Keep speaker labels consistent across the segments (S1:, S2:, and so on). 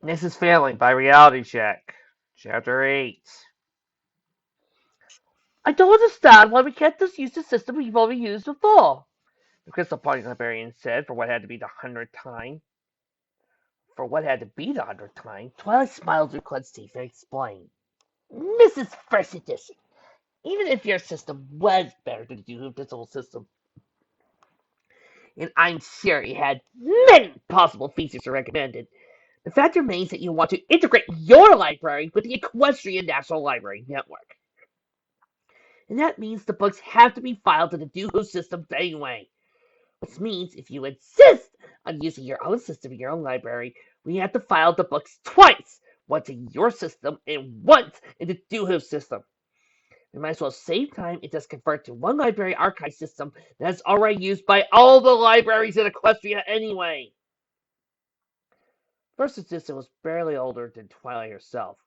S1: This is Failing by Reality Check, Chapter 8. I don't understand why we can't just use the system we've already used before, the Crystal Party librarian said for what had to be the 100th time. For what had to be the 100th time, Twilight smiled through clenched teeth and explained. Mrs. First Edition, even if your system was better than the digital system, and I'm sure it had many possible features to recommend it, the fact remains that you want to integrate your library with the Equestrian National Library Network. And that means the books have to be filed to the Duo system anyway. Which means if you insist on using your own system in your own library, we have to file the books twice, once in your system and once in the Duo system. We might as well save time and just convert to one library archive system that's already used by all the libraries in Equestria anyway. First Assistant was barely older than Twilight herself,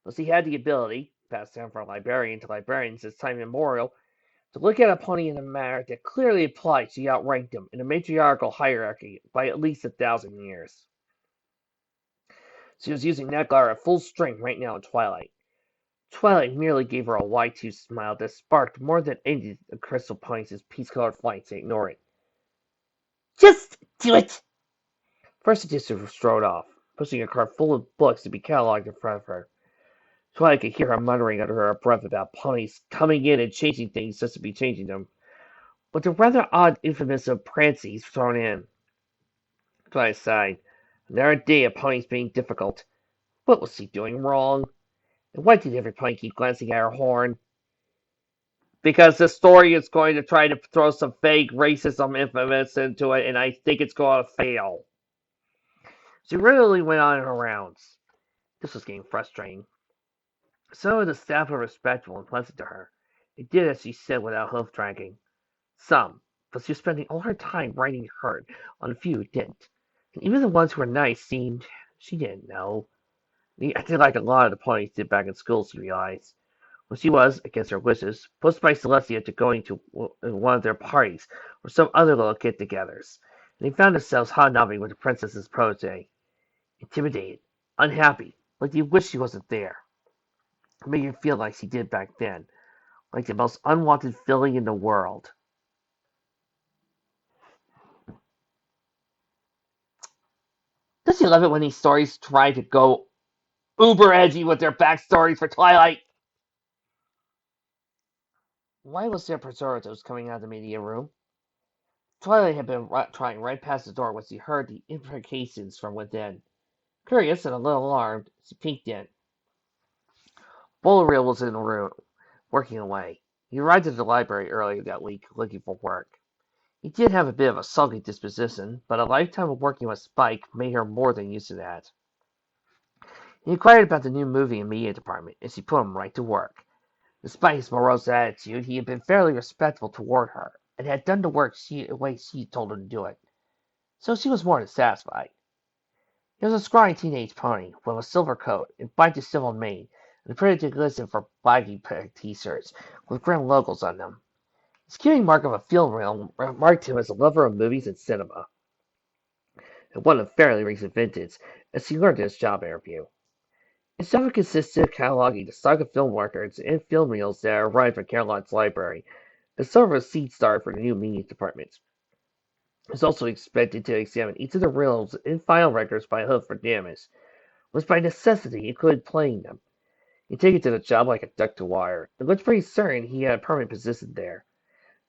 S1: but he had the ability, passed down from librarian to librarian since time immemorial, to look at a pony in a manner that clearly implied she outranked him in the matriarchal hierarchy by at least 1,000 years. She was using Naglar at full strength right now in Twilight. Twilight merely gave her a wide-toothed smile that sparked more than any of Crystal Pony's peach-colored flights to ignore it. Just do it! First Edition strode off, pushing a cart full of books to be cataloged in front of her. Twilight could hear her muttering under her breath about ponies coming in and changing things just to be changing them, with the rather odd infamous of Prancy's thrown in. Twilight sighed. Another day of ponies being difficult. What was she doing wrong? And why did every pony keep glancing at her horn? Because the story is going to try to throw some fake racism infamous into it, and I think it's going to fail. She regularly went on in her rounds. This was getting frustrating. Some of the staff were respectful and pleasant to her. They did as she said without hoof dragging. Some, but she was spending all her time writing hurt on a few who didn't. And even the ones who were nice seemed she didn't know. They acted like a lot of the ponies did back in school, she realized. When she was, against her wishes, pushed by Celestia to going to one of their parties or some other little get-togethers, and they found themselves hobnobbing with the princess's protege. Intimidated, unhappy, like they wished she wasn't there. It made you feel like she did back then, like the most unwanted feeling in the world. Does you love it when these stories try to go uber edgy with their backstories for Twilight? Why was there preservatives coming out of the media room? Twilight had been trying right past the door when she heard the imprecations from within. Curious and a little alarmed, she peeked in. Bullereel was in the room, working away. He arrived at the library earlier that week, looking for work. He did have a bit of a sulky disposition, but a lifetime of working with Spike made her more than used to that. He inquired about the new movie and media department, and she put him right to work. Despite his morose attitude, he had been fairly respectful toward her, and had done the work the way she told him to do it. So she was more than satisfied. He was a scrawny teenage pony, with a silver coat and white distilled mane, and a pretty glisten for baggy t-shirts, with grim logos on them. His cutie mark of a film reel marked him as a lover of movies and cinema, and one of fairly recent vintage, as he learned in his job interview. His job consisted of cataloging the stock of film records and film reels that arrived from Caroline's library, and serve as a seed start for the new media department. He was also expected to examine each of the reels and file records by hook for damage, which by necessity included playing them. He'd taken to the job like a duck to wire, and looked pretty certain he had a permanent position there.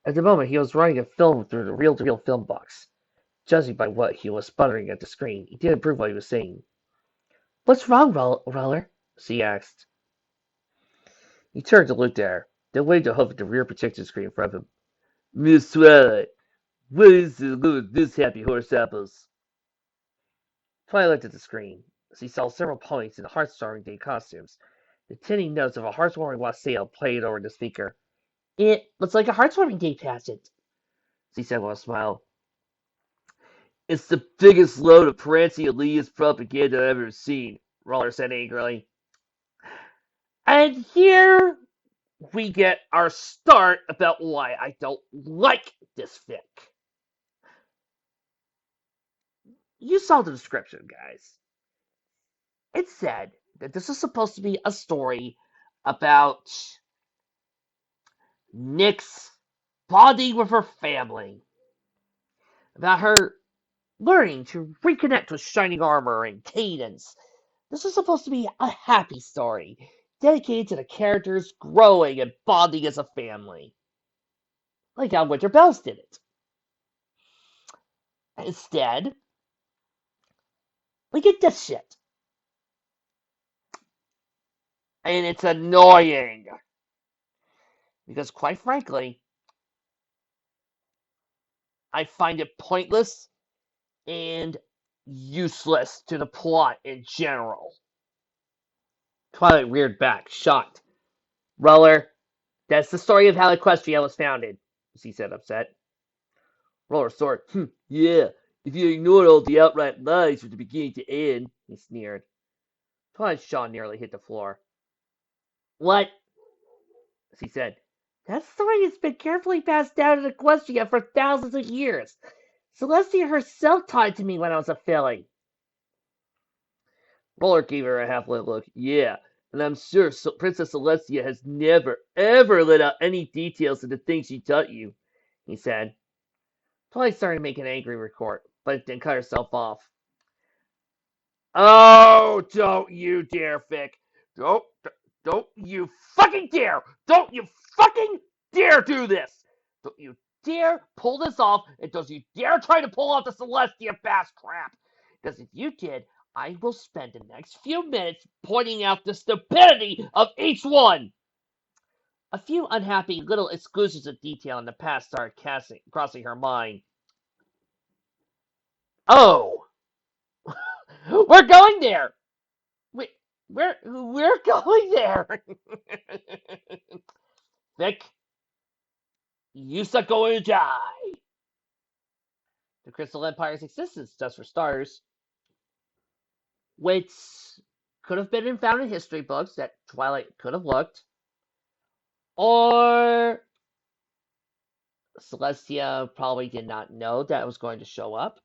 S1: At the moment he was running a film through the reel-to-reel film box. Judging by what he was sputtering at the screen, he didn't approve what he was saying. "What's wrong, Roller?" she asked. He turned to look at her, then waved a hoof at the rear projection screen in front of him. "Miss Twilight, what is the good of this happy horse apples?" Twilight looked at the screen. She saw several ponies in heartwarming day costumes. The tinny notes of a heartwarming wassail played over the speaker. "It looks like a heartwarming day pageant," she said with a smile. "It's the biggest load of Prancy Elias propaganda I've ever seen," Roller said angrily. And here we get our start about why I don't like this fic. You saw the description, guys. It said that this is supposed to be a story about Nyx bonding with her family, about her learning to reconnect with Shining Armor and Cadence. This is supposed to be a happy story, dedicated to the characters growing and bonding as a family, like how Winter Bells did it. Instead, we get this shit. And it's annoying. Because quite frankly, I find it pointless and useless to the plot in general. Twilight reared back, shocked. Roller, that's the story of how Equestria was founded, she said, upset. Roller sort. Yeah, if you ignored all the outright lies from the beginning to end, he sneered. Twilight's jaw nearly hit the floor. What? She said. That story has been carefully passed down in Equestria for thousands of years. Celestia herself taught it to me when I was a filly. Roller gave her a half-lit look. Yeah, and I'm sure Princess Celestia has never, ever let out any details of the things she taught you, he said. Twilight started to make an angry retort, but then cut herself off. Oh, don't you dare, Vic. Don't you fucking dare! Don't you fucking dare do this! Don't you dare pull this off, and don't you dare try to pull off the Celestia Bass crap! Because if you did, I will spend the next few minutes pointing out the stupidity of each one! A few unhappy little exclusions of detail in the past started crossing her mind. Oh! We're going there! We, we're going there! Vic, you suck going to die! The Crystal Empire's existence, just for starters, which could have been found in history books that Twilight could have looked, or Celestia probably did not know that it was going to show up,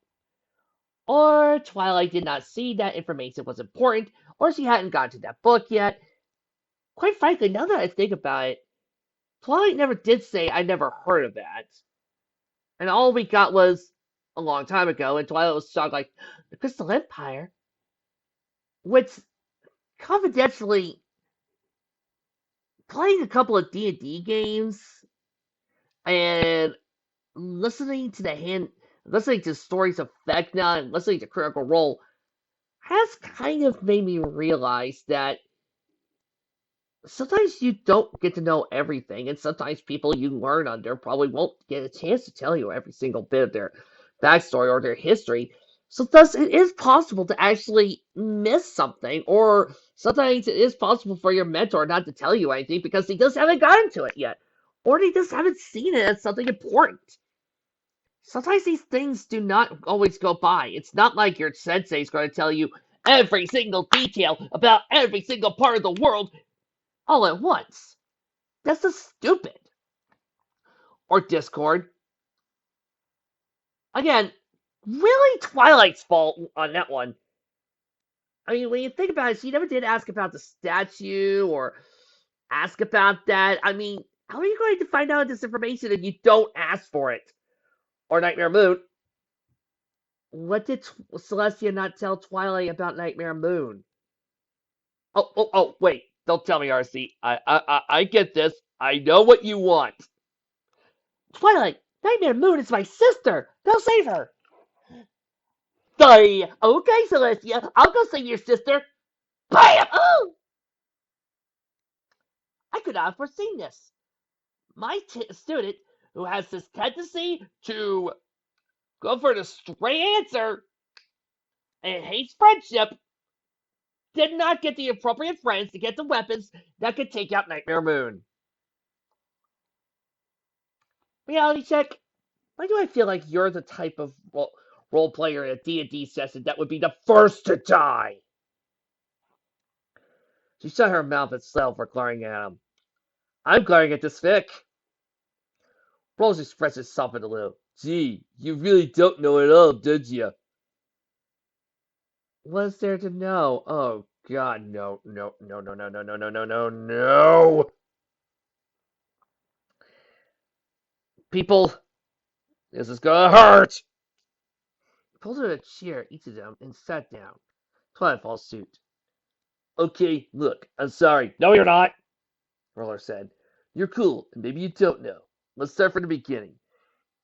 S1: or Twilight did not see that information was important, or she hadn't gotten to that book yet. Quite frankly, now that I think about it, Twilight never did say I never heard of that. And all we got was a long time ago, and Twilight was shocked like, the Crystal Empire? Which, confidentially, playing a couple of D&D games and listening to stories of Vecna and listening to Critical Role has kind of made me realize that sometimes you don't get to know everything, and sometimes people you learn under probably won't get a chance to tell you every single bit of their backstory or their history. So thus it is possible to actually miss something, or sometimes it is possible for your mentor not to tell you anything because they just haven't gotten to it yet. Or they just haven't seen it as something important. Sometimes these things do not always go by. It's not like your sensei is going to tell you every single detail about every single part of the world all at once. That's just stupid. Or Discord. Again, really Twilight's fault on that one. I mean, when you think about it, she never did ask about the statue or ask about that. I mean, how are you going to find out this information if you don't ask for it? Or Nightmare Moon. What did Celestia not tell Twilight about Nightmare Moon? Oh, wait. Don't tell me, RC. I get this. I know what you want. Twilight, Nightmare Moon is my sister. Go save her. Sorry. Okay, Celestia. I'll go save your sister. Bam! Oh! I could not have foreseen this. My student, who has this tendency to go for the straight answer and hates friendship, did not get the appropriate friends to get the weapons that could take out Nightmare Moon. Reality check. Why do I feel like you're the type of role player in a D&D session that would be the first to die? She shut her mouth and settled for glaring at him. I'm glaring at this Vic. Rose expression softened a little. Gee, you really don't know it all, did you? What's there to know? Oh God, no, no, no, no, no, no, no, no, no, no, no! People, this is gonna hurt! He pulled out a chair, each of them, and sat down. Twilight followed suit. Okay, look, I'm sorry. No, you're not, Roller said. You're cool, and maybe you don't know. Let's start from the beginning.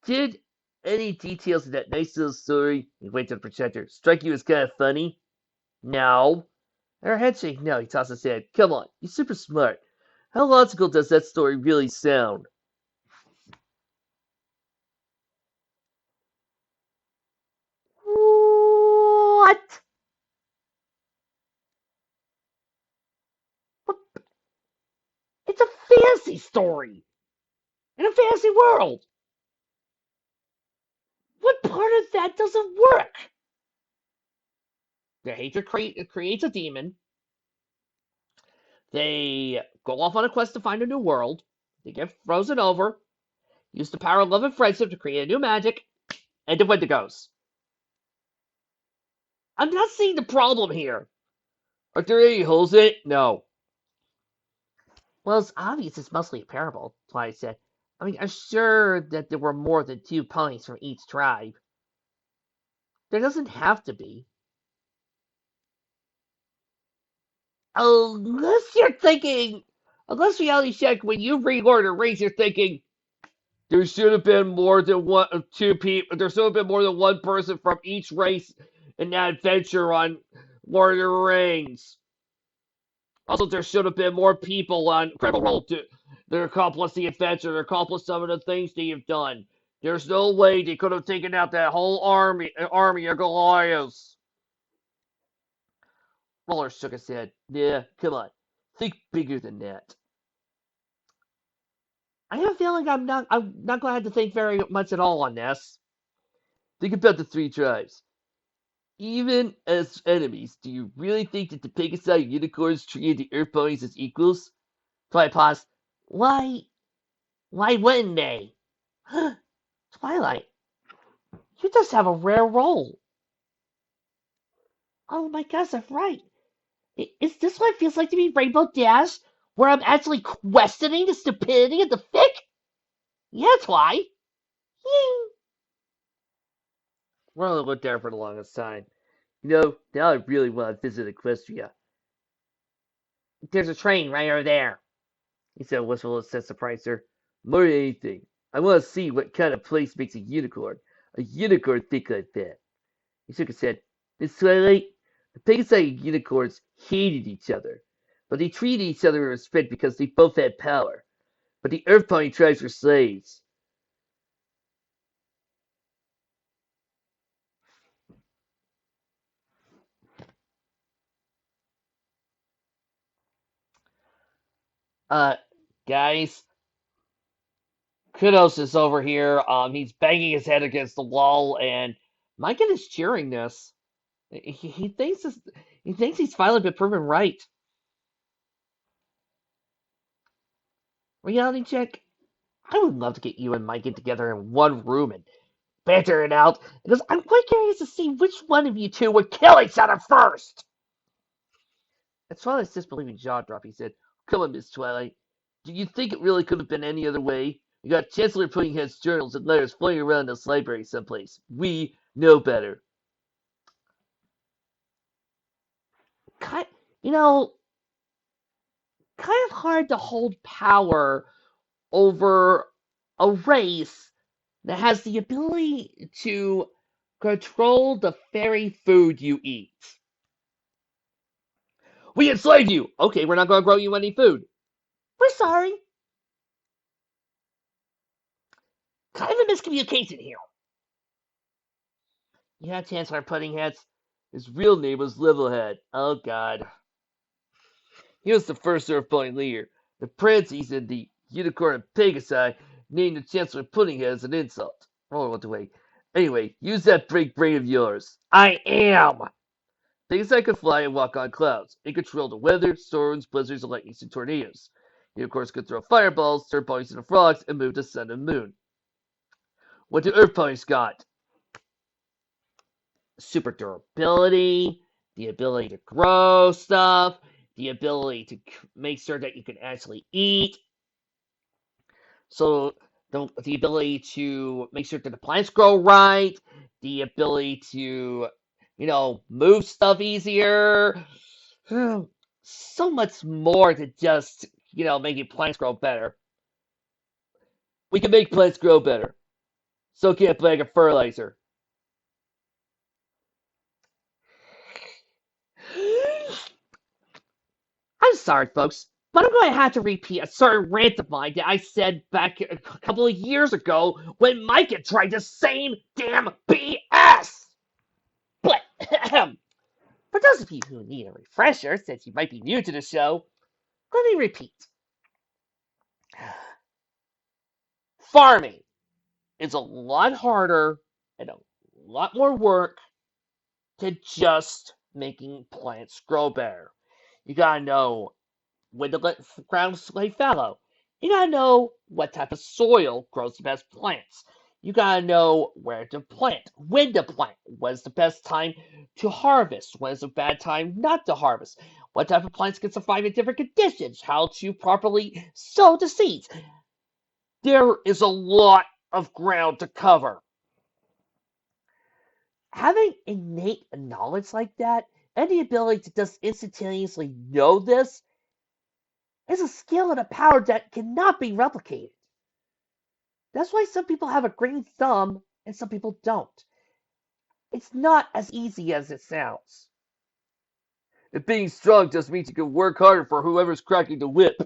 S1: Did any details in that nice little story, he went to the projector, strike you as kind of funny? No. Her head shake no, he tossed his head. Come on, you're super smart. How logical does that story really sound? What? What? It's a fantasy story in a fantasy world. What part of that doesn't work? The hatred creates a demon. They go off on a quest to find a new world. They get frozen over. Use the power of love and friendship to create a new magic. And the Wendigos. I'm not seeing the problem here. Are there any holes in it? No. Well, it's obvious it's mostly a parable, Twilight said. I mean, I'm sure that there were more than two ponies from each tribe. There doesn't have to be. Unless you're thinking, unless Reality Check, when you reorder Rings, you're thinking, there should have been more than two people. There should have been more than one person from each race in that adventure on Lord of the Rings. Also, there should have been more people on Critical Role to accomplish the adventure, to accomplish some of the things that you've done. There's no way they could have taken out that whole army of Goliaths. Roller shook his head. Yeah, come on. Think bigger than that. I have a feeling I'm not going to have to think very much at all on this. Think about the three tribes. Even as enemies, do you really think that the Pegasi unicorns treated the Earth ponies as equals? Twilight paused. Why? Why wouldn't they? Twilight, you just have a rare role. Oh my gosh, I'm right. Is this what it feels like to be Rainbow Dash? Where I'm actually questioning the stupidity of the fic? Yeah, that's why. Ying. Roland looked there for the longest time. Now I really want to visit Equestria. There's a train right over there, he said, wistful as surpriser. More than anything, I want to see what kind of place makes a unicorn. A unicorn think like that. He shook his head. Miss Twilight, the Pegasi and unicorns hated each other, but they treated each other with respect because they both had power. But the Earth Pony tribes were slaves. Uh, guys, Kudos is over here. He's banging his head against the wall, and Micah is cheering this. He thinks he thinks he's finally been proven right. Reality check. I would love to get you and Micah together in one room and banter it out, because I'm quite curious to see which one of you two would kill each other first. As Twilight's disbelieving jaw drop, he said, "Come on, Miss Twilight. Do you think it really could have been any other way? You got Chancellor Puddinghead's journals and letters floating around this library someplace. We know better." Kind, you know, kind of hard to hold power over a race that has the ability to control the very food you eat. We enslaved you! Okay, we're not going to grow you any food. We're sorry. Kind of a miscommunication here. Yeah, Chancellor Puddingheads. His real name was Levelhead. Oh, God. He was the first Earth Pony leader. The Prancies and the Unicorn and Pegasi named the Chancellor Puddinghead as an insult. Roller went away. Anyway, use that big brain of yours. I am! Pegasi could fly and walk on clouds. It could control the weather, storms, blizzards, and lightnings, and tornadoes. Unicorns could throw fireballs, turn ponies into frogs, and move the sun and moon. What do Earth Ponies got? Super durability, the ability to grow stuff, the ability to make sure that you can actually eat. So the ability to make sure that the plants grow right, the ability to, move stuff easier. So much more to just, making plants grow better. We can make plants grow better. So can a fertilizer. I'm sorry, folks, but I'm going to have to repeat a certain rant of mine that I said back a couple of years ago when Micah tried the same damn BS. But for those of you who need a refresher, since you might be new to the show, let me repeat. Farming is a lot harder and a lot more work than just making plants grow better. You gotta know when to let ground lay fallow. You gotta know what type of soil grows the best plants. You gotta know where to plant, when to plant, when's the best time to harvest, when's a bad time not to harvest, what type of plants can survive in different conditions, how to properly sow the seeds. There is a lot of ground to cover. Having innate knowledge like that and the ability to just instantaneously know this is a skill and a power that cannot be replicated. That's why some people have a green thumb and some people don't. It's not as easy as it sounds. And being strong just means you can work harder for whoever's cracking the whip.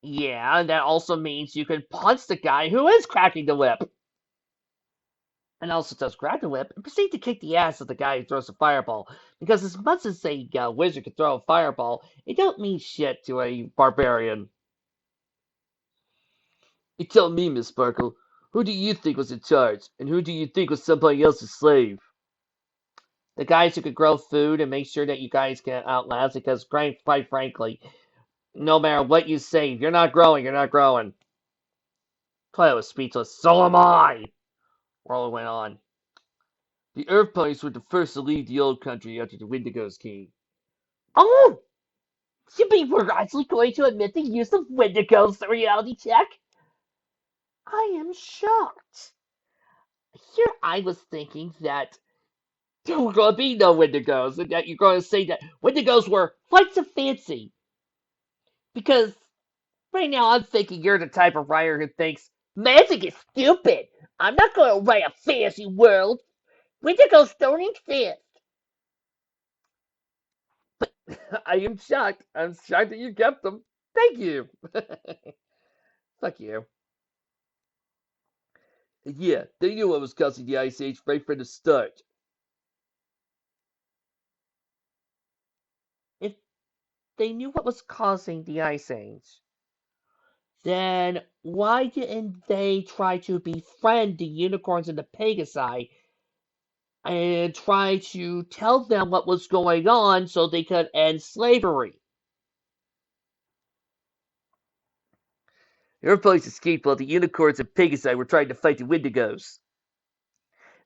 S1: Yeah, and that also means you can punch the guy who is cracking the whip. And also does grab the whip and proceed to kick the ass of the guy who throws a fireball. Because as much as a wizard can throw a fireball, it don't mean shit to a barbarian. You tell me, Miss Sparkle, who do you think was in charge, and who do you think was somebody else's slave? The guys who could grow food and make sure that you guys can outlast, because quite frankly, no matter what you say, if you're not growing, you're not growing. Cleo was speechless. So am I! Rollo went on. The Earth Ponies were the first to leave the old country after the Wendigos came. Oh! You mean we're actually going to admit the use of Wendigos to reality check? I am shocked. Here I was thinking that there were going to be no Wendigos, and that you're going to say that Wendigos were flights of fancy. Because right now I'm thinking you're the type of writer who thinks, magic is stupid. I'm not going to write a fantasy world. Wendigos don't exist. But I am shocked. I'm shocked that you kept them. Thank you. Fuck you. Yeah, they knew what was causing the Ice Age right from the start. If they knew what was causing the Ice Age, then why didn't they try to befriend the unicorns and the Pegasi and try to tell them what was going on so they could end slavery? Your place escaped while the unicorns and Pegasi were trying to fight the Wendigos.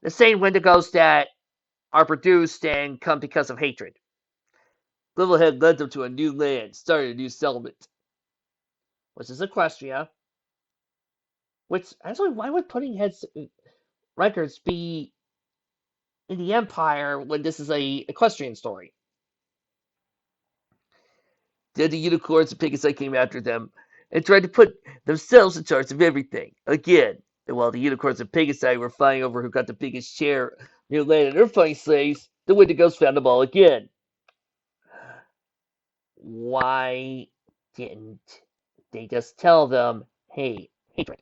S1: The same Wendigos that are produced and come because of hatred. Littlehead led them to a new land, started a new settlement, which is Equestria. Which, actually, why would Puddinghead's records be in the Empire when this is a equestrian story? Then the unicorns and Pegasi came after them and tried to put themselves in charge of everything again. And while the unicorns and Pegasi were fighting over who got the biggest share near land and Earthflying slaves, the Wendigos found them all again. Why didn't they just tell them, hey, hatred,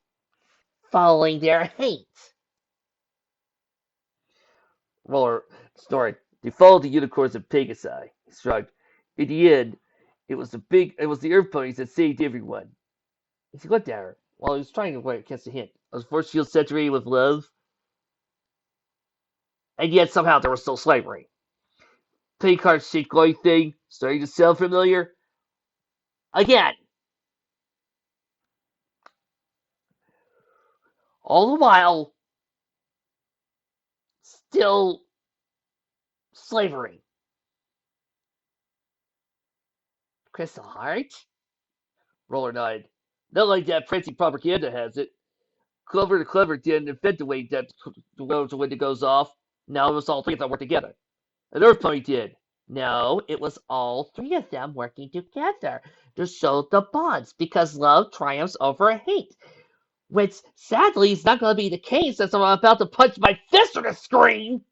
S1: following their hate? Roller snored. They followed the unicorns and Pegasi. He shrugged. In the end, it was the Earth Ponies that saved everyone. He looked at her while he was trying to catch the hint. Was force field saturated with love? And yet somehow there was still slavery. Pay card shaped glowing thing, starting to sound familiar. Again. All the while, still slavery. Crystal Heart? Roller nodded. Not like that fancy propaganda has it. Clover the Clever didn't invent the way that the window goes off. Now it was all three of them work together. And Earth Pony did. No, it was all three of them working together to show the bonds because love triumphs over hate. Which sadly is not going to be the case as I'm about to punch my fist on the screen.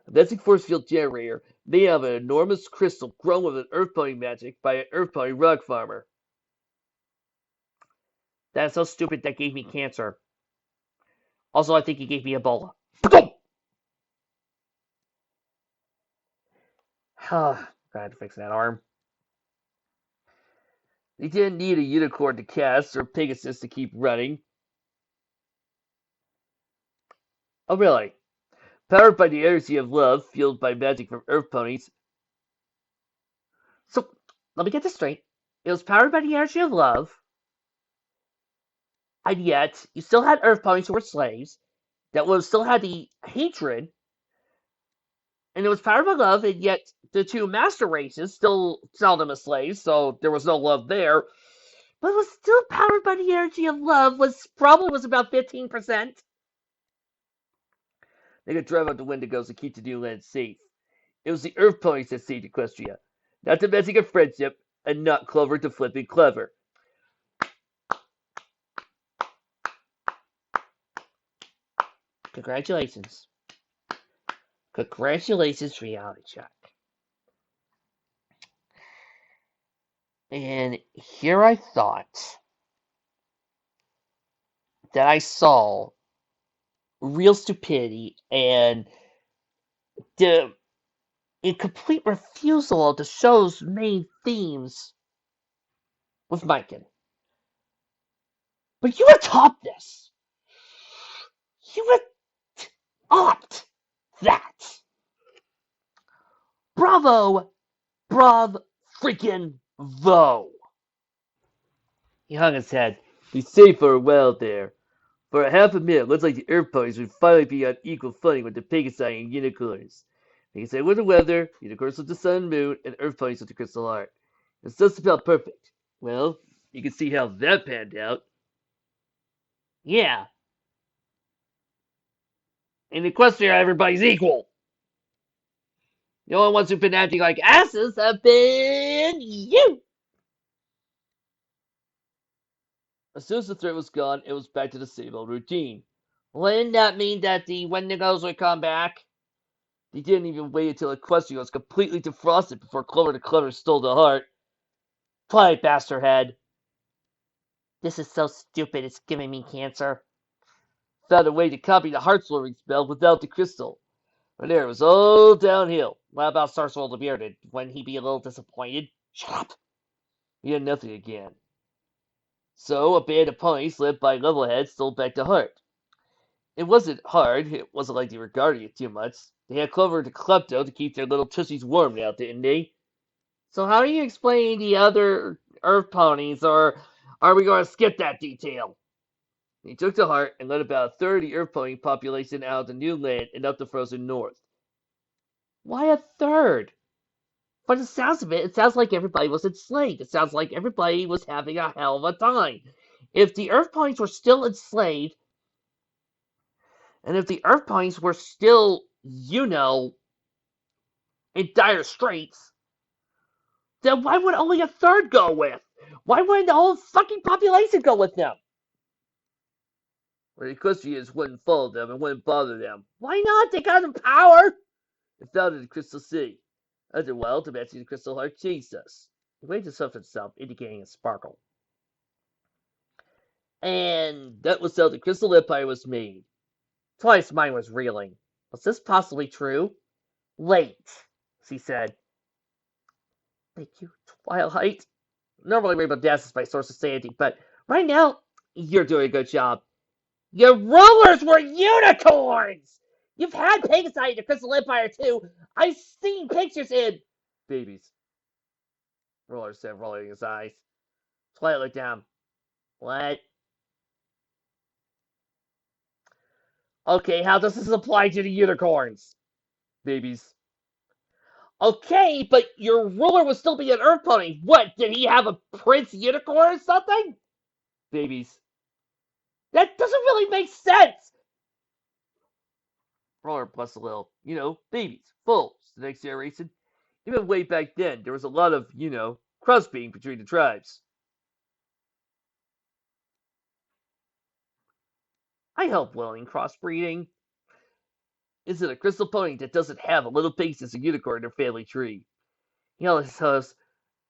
S1: A Magic Force Field generator made out of an enormous crystal grown with an Earth Pony magic by an Earth Pony rug farmer. That's so stupid that gave me cancer. Also, I think he gave me Ebola. I had to fix that arm. He didn't need a unicorn to cast or Pegasus to keep running. Oh, really? Powered by the energy of love, fueled by magic from Earth Ponies. So, let me get this straight. It was powered by the energy of love, and yet you still had Earth Ponies who were slaves, that would still had the hatred, and it was powered by love, and yet the two master races still saw them as slaves, so there was no love there. But it was still powered by the energy of love, was about 15%. They could drive out the Wendigos and keep the new land safe. It was the Earth Ponies that saved Equestria, not the magic of friendship, and not Clover to flipping clever. Congratulations. Congratulations, Reality Check. And here I thought that I saw real stupidity and the incomplete refusal of the show's main themes with Mikan. But you would top this. You would opt that. Bravo, freaking vo. He hung his head. Be safe for a while there. For a half a minute, it looks like the Earth Ponies would finally be on equal footing with the Pegasi and Unicorns. Pegasi with the weather, Unicorns with the sun and moon, and Earth Ponies with the Crystal Heart. It's just about perfect. Well, you can see how that panned out. Yeah. In Equestria, everybody's equal. The only ones who've been acting like asses have been you. As soon as the threat was gone, it was back to the same old routine. Wouldn't that mean that the Wendigos would come back? They didn't even wait until Equestria was completely defrosted before Clover the Clever stole the heart. Play, bastard head. This is so stupid, it's giving me cancer. Found a way to copy the heart slurring spell without the crystal. But there, it was all downhill. What about Sarswell the Bearded? Wouldn't he be a little disappointed? Shut up! He had nothing again. So, a band of ponies led by Levelhead stole back the heart. It wasn't hard. It wasn't like they were guarding it too much. They had Clover the Klepto to keep their little tussies warm now, didn't they? So how do you explain the other Earth ponies, or are we going to skip that detail? He took the heart and led about a third of the Earth pony population out of the new land and up the frozen north. Why a third? From the sounds of it, it sounds like everybody was enslaved. It sounds like everybody was having a hell of a time. If the Earth ponies were still enslaved, and if the Earth ponies were still, in dire straits, then why would only a third go with? Why wouldn't the whole fucking population go with them? Where the Equestrians wouldn't follow them and wouldn't bother them. Why not? They got the power! It founded the Crystal City. After a while, the magic of the Crystal Heart changed us. He waved himself himself, indicating a sparkle. And that was how the Crystal Empire was made. Twice mine was reeling. Was this possibly true? Late, she said. Thank you, Twilight. Normally Rainbow Dash is my source of sanity, but right now, you're doing a good job. Your rulers were unicorns! You've had Pegasi in the Crystal Empire too. I've seen pictures in... Babies. Roller said, rolling his eyes. Twilight looked down. What? Okay, how does this apply to the unicorns? Babies. Okay, but your ruler would still be an Earth Pony. What, did he have a Prince Unicorn or something? Babies. That doesn't really make sense. Roller plus a little, babies, foals, the next generation. Even way back then, there was a lot of, crossbreeding between the tribes. I help well in crossbreeding. Is it a crystal pony that doesn't have a little piece as a unicorn in their family tree? Says,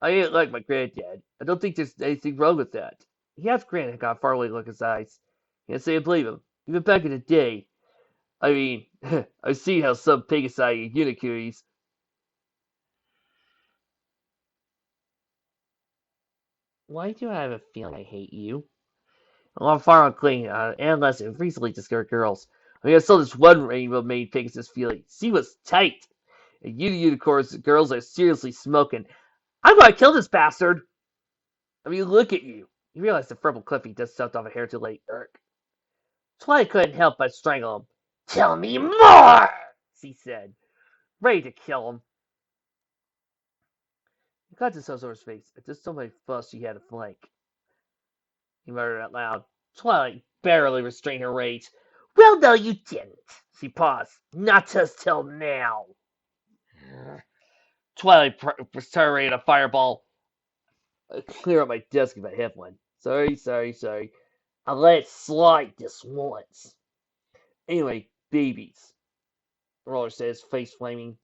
S1: I ain't like my granddad. I don't think there's anything wrong with that. He has granted got a faraway look in his eyes. Can't say I believe him. Even back in the day. I mean, I've seen how some Pegasi and Unicuries. Why do I have a feeling I hate you? I'm far on clean, and less recently discovered girls. I saw this one rainbow made Pegasus feeling. She was tight. And you unicorns, girls are seriously smoking. I'm gonna kill this bastard! I mean, look at you. You realize the purple Cliffy just stepped off a hair too late, Urk. Twilight couldn't help but strangle him. Tell me more! She said, ready to kill him. He got his over his face. At just so much fuss she had to flank. He muttered out loud. Twilight barely restrained her rage. Well, no, you didn't. She paused. Not just till now. Twilight started a fireball. Clear up my desk if I have one. Sorry. I'll let it slide this once. Anyway, babies. Roller says, face flaming.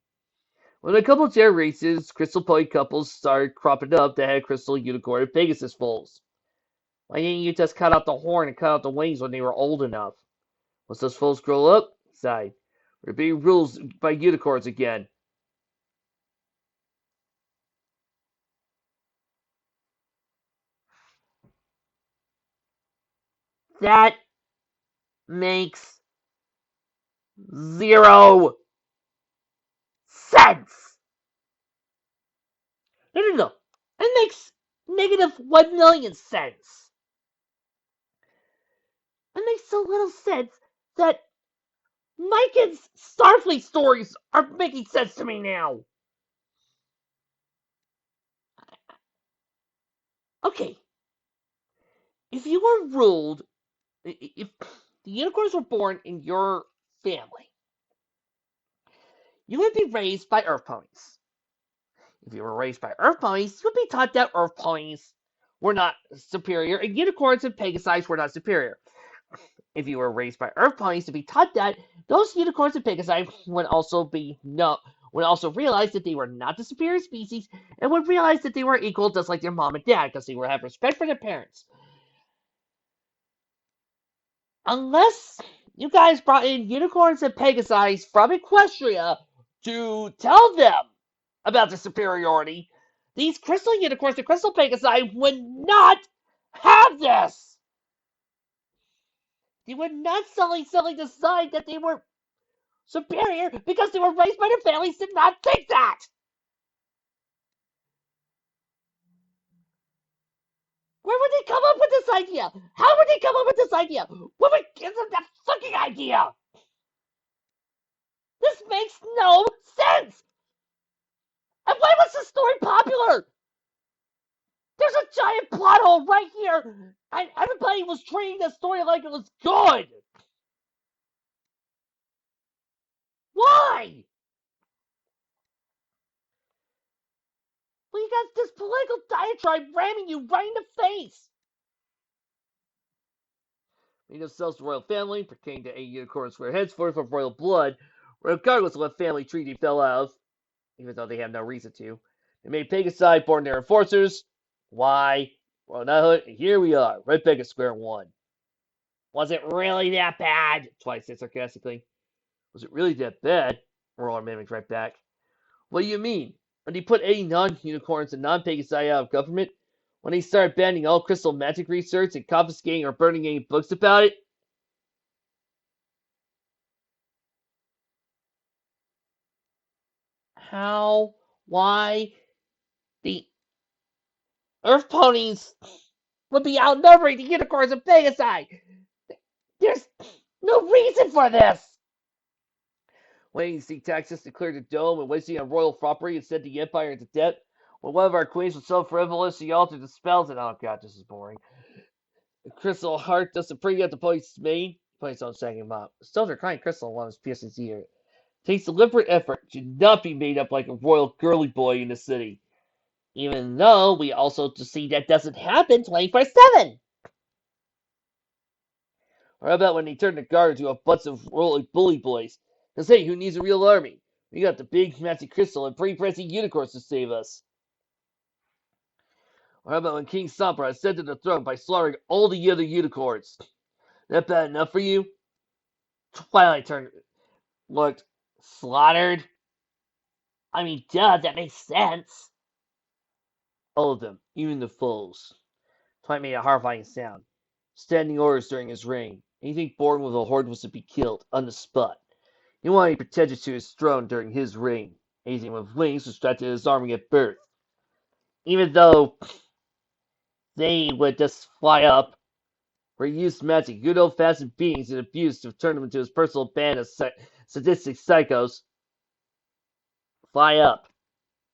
S1: When a couple of chair races, crystal pony couples started cropping up that had crystal unicorn and Pegasus foals. Why didn't you just cut out the horn and cut out the wings when they were old enough? Once those foals grow up, he sighed, we're being ruled by unicorns again. That makes zero sense. No. It makes negative 1,000,000 sense. It makes so little sense that Mike's Starfleet stories are making sense to me now. Okay, if you were ruled, if the unicorns were born in your family, you would be raised by Earth ponies. If you were raised by Earth ponies, you would be taught that Earth ponies were not superior and unicorns and Pegasi were not superior. If you were raised by Earth ponies to be taught that, those unicorns and Pegasi would also realize that they were not the superior species and would realize that they were equal just like their mom and dad because they would have respect for their parents. Unless you guys brought in unicorns and Pegasi from Equestria to tell them about the superiority, these crystal unicorns and crystal Pegasi would not have this. They would not suddenly decide that they were superior because they were raised by their families did not think that. Where would they come up with this idea? How would they come up with this idea? What would give them that fucking idea? This makes no sense. And why was this story popular? There's a giant plot hole right here, and everybody was treating this story like it was good. Why? Well, you got this political diatribe ramming you right in the face. Made themselves the royal family, pertaining to 8 unicorns were henceforth of royal blood, regardless of what family tree they fell out of, even though they have no reason to. They made Pegasi born their enforcers. Why? Well, now here we are, right back at square one. Was it really that bad? Twice said sarcastically. Was it really that bad? Roller mimicked right back. What do you mean? When they put any non-unicorns and non-Pegasi out of government? When they started banning all crystal magic research and confiscating or burning any books about it? How? Why? The Earth ponies would be outnumbering the unicorns and Pegasi. There's no reason for this. Waiting to see taxes to clear the dome and wasting on royal property and send the empire into debt. When one of our queens was so frivolous, she altered the spells and oh god, this is boring. Crystal Heart doesn't bring out the police's maid. Police don't second him up. Still, they're crying Crystal while his piercings ear. Takes deliberate effort to not be made up like a royal girly boy in the city. Even though we also see that doesn't happen 24/7. Or how about when they turn the guard into a bunch of roly bully boys? Cause hey, who needs a real army? We got the big magic crystal and pretty fancy unicorns to save us. Or how about when King Sombra ascended the throne by slaughtering all the other unicorns? That bad enough for you? Twilight turned looked slaughtered. I mean, duh, that makes sense. All of them, even the foes. Twilight made a horrifying sound. Standing orders during his reign. Anything born with a horde was to be killed on the spot. He wanted to be protected to his throne during his reign. Anything with wings was strapped to his army at birth. Even though they would just fly up, or use magic, good old-fashioned beings and abuse to turn them into his personal band of sadistic psychos. Fly up.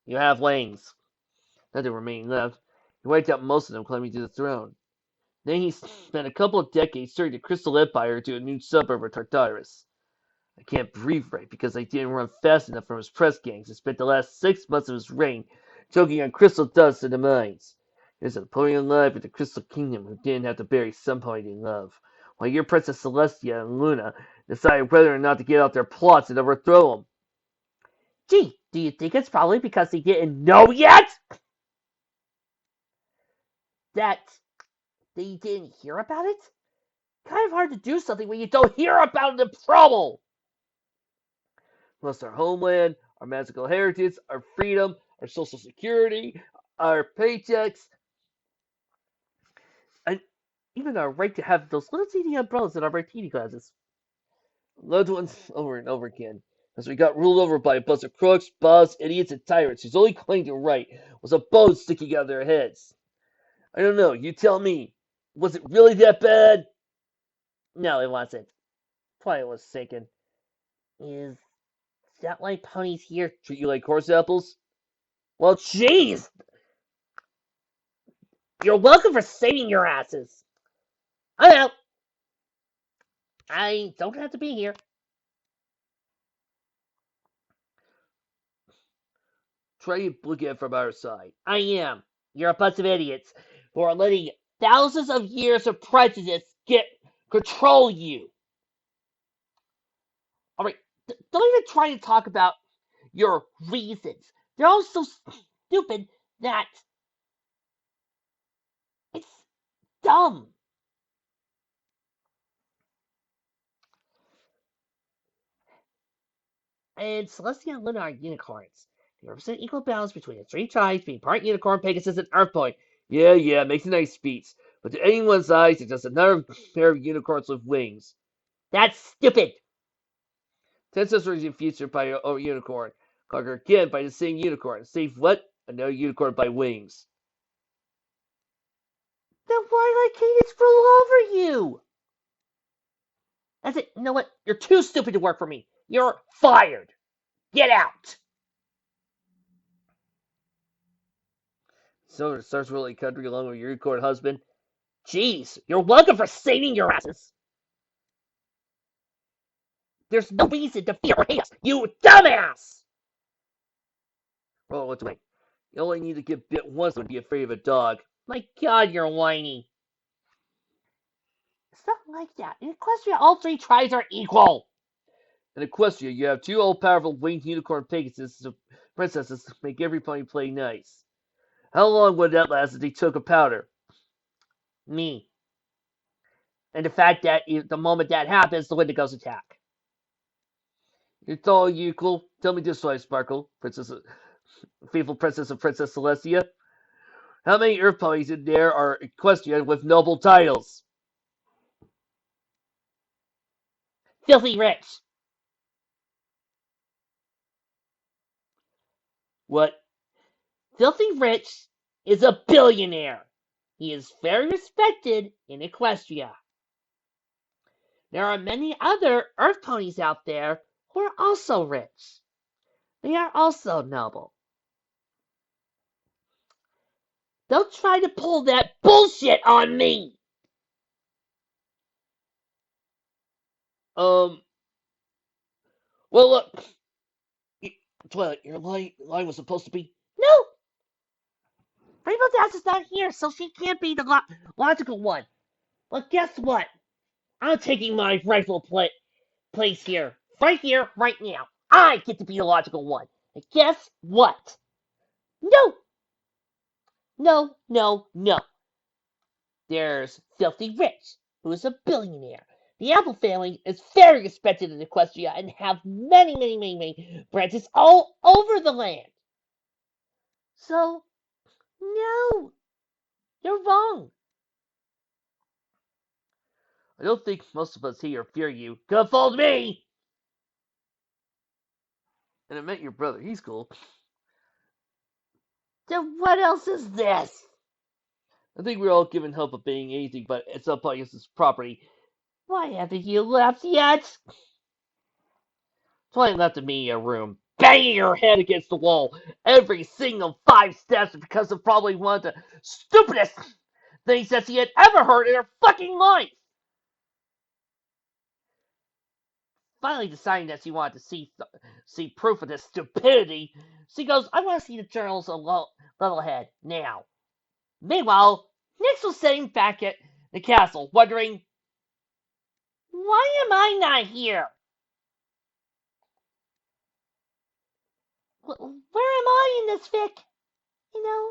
S1: You have wings. Nothing remaining left. He wiped out most of them climbing to the throne. Then he spent a couple of decades turning the Crystal Empire into a new suburb of Tartarus. I can't breathe right because I didn't run fast enough from his press gangs and spent the last 6 months of his reign choking on crystal dust in the mines. There's a Napoleon alive in the Crystal Kingdom who didn't have to bury somebody they love, while your Princess Celestia and Luna decided whether or not to get out their plots and overthrow him. Gee, do you think it's probably because he didn't know yet? That they didn't hear about it? Kind of hard to do something when you don't hear about the trouble. Plus our homeland, our magical heritage, our freedom, our social security, our paychecks, and even our right to have those little teeny umbrellas in our martini glasses. Loved ones over and over again, as we got ruled over by a bunch of crooks, buzz, idiots, and tyrants whose only claim to right was a bone sticking out of their heads. I don't know, you tell me. Was it really that bad? No, it wasn't. Twilight was thinking. Is that why ponies here treat you like horse apples? Well, jeez! You're welcome for saving your asses. I'm out. I don't have to be here. Try and look at it from our side. I am. You're a bunch of idiots who are letting thousands of years of prejudice control you. All right, don't even try to talk about your reasons. They're all so stupid that it's dumb. And Celestia and Luna are unicorns. They represent equal balance between the three tribes, being part unicorn, Pegasus, and Earthboy. Yeah, makes a nice speech. But to anyone's eyes, it's just another pair of unicorns with wings. That's stupid! 10 sisters in future by a unicorn. Conquer again by the same unicorn. Save what? Another unicorn by wings. Then why let Cadence rule over you? That's it. You know what? You're too stupid to work for me. You're fired. Get out. So it starts ruling country along with your unicorn husband. Jeez, you're welcome for saving your asses. There's no reason to fear or hate us, you dumbass! Oh, what's wait? You only need to get bit once to be afraid of a dog. My god, you're whiny. It's not like that. In Equestria, all three tribes are equal. In Equestria, you have two all-powerful winged unicorn Pegasus princesses to make everybody play nice. How long would that last if they took a powder? Me. And the fact that the moment that happens, the Wendigos attack. It's all equal. Tell me this way, Sparkle, faithful princess of Princess Celestia. How many Earth ponies in there are equestrian with noble titles? Filthy rich. What? Filthy Rich is a billionaire. He is very respected in Equestria. There are many other Earth ponies out there who are also rich. They are also noble. Don't try to pull that bullshit on me! Um, well, look, Twilight, your line was supposed to be no. Rainbow Dash is not here, so she can't be the logical one. Well, guess what? I'm taking my rightful place here, right now. I get to be the logical one. And guess what? No, no. There's Filthy Rich, who is a billionaire. The Apple family is very respected in Equestria and have many branches all over the land. So, no, you're wrong. I don't think most of us here fear you. Come fold me! And I met your brother. He's cool. Then what else is this? I think we're all given hope of being anything but it's up on his property. Why haven't you left yet? Twilight left me a room, banging her head against the wall every single 5 steps because of probably one of the stupidest things that she had ever heard in her fucking life. Finally deciding that she wanted to see proof of this stupidity, she goes, I want to see the journals a little ahead, now. Meanwhile, Nyx was sitting back at the castle, wondering, why am I not here? Where am I in this fic? You know?